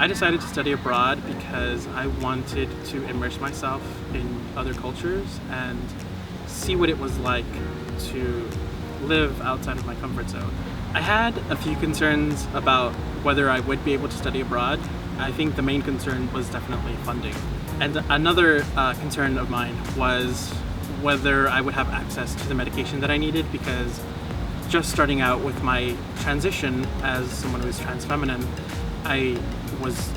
I decided to study abroad because I wanted to immerse myself in other cultures and see what it was like to live outside of my comfort zone. I had a few concerns about whether I would be able to study abroad. I think the main concern was definitely funding. And another concern of mine was whether I would have access to the medication that I needed, because just starting out with my transition as someone who is transfeminine, I was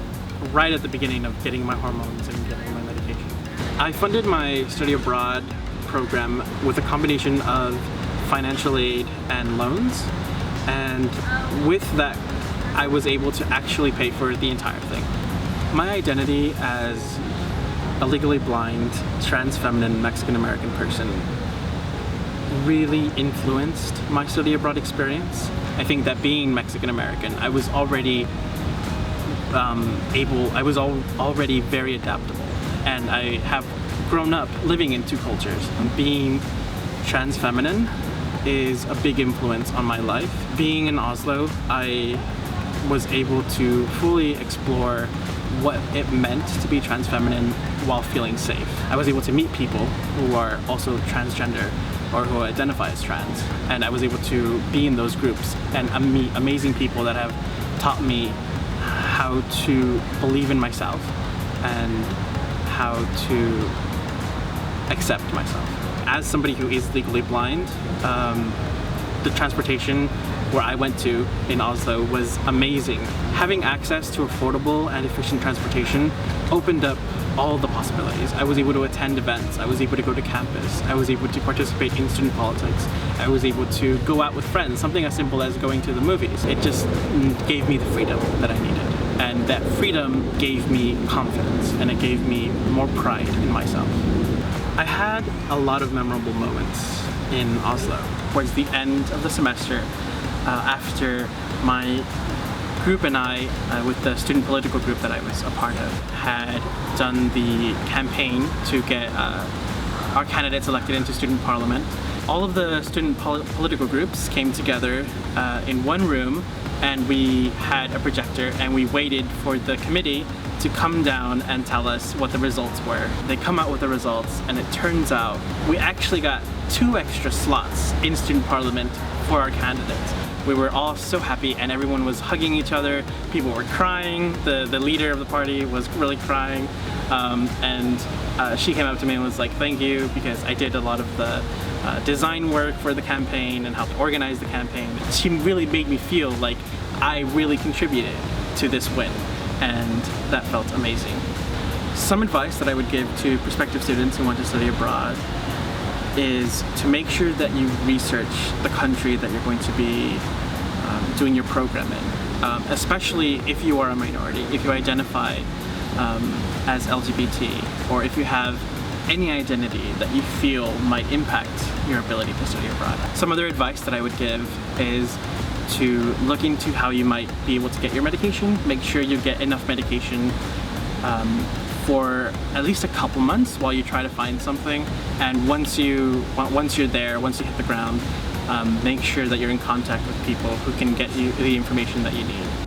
right at the beginning of getting my hormones and getting my medication. I funded my study abroad program with a combination of financial aid and loans, and with that I was able to actually pay for the entire thing. My identity as a legally blind, trans-feminine, Mexican-American person really influenced my study abroad experience. I think that being Mexican-American, I was already already very adaptable, and I have grown up living in two cultures. Being trans-feminine is a big influence on my life. Being in Oslo, I was able to fully explore what it meant to be trans-feminine while feeling safe. I was able to meet people who are also transgender or who identify as trans, and I was able to be in those groups and meet amazing people that have taught me how to believe in myself and how to accept myself. As somebody who is legally blind, the transportation where I went to in Oslo was amazing. Having access to affordable and efficient transportation opened up all the possibilities. I was able to attend events, I was able to go to campus, I was able to participate in student politics, I was able to go out with friends, something as simple as going to the movies. It just gave me the freedom that I needed. And that freedom gave me confidence, and it gave me more pride in myself. I had a lot of memorable moments in Oslo. Towards the end of the semester, after my group and I, with the student political group that I was a part of, had done the campaign to get our candidates elected into student parliament, all of the student political groups came together in one room, and we had a projector, and we waited for the committee to come down and tell us what the results were. They come out with the results, and it turns out we actually got 2 extra slots in student parliament for our candidates. We were all so happy, and everyone was hugging each other. People were crying. The leader of the party was really crying, and she came up to me and was like, "Thank you," because I did a lot of the design work for the campaign and helped organize the campaign. She really made me feel like I really contributed to this win, and that felt amazing. Some advice that I would give to prospective students who want to study abroad is to make sure that you research the country that you're going to be doing your program in, especially if you are a minority, if you identify as LGBT, or if you have any identity that you feel might impact your ability to study abroad. Some other advice that I would give is to look into how you might be able to get your medication. Make sure you get enough medication for at least a couple months while you try to find something, and once you're there, once you hit the ground, make sure that you're in contact with people who can get you the information that you need.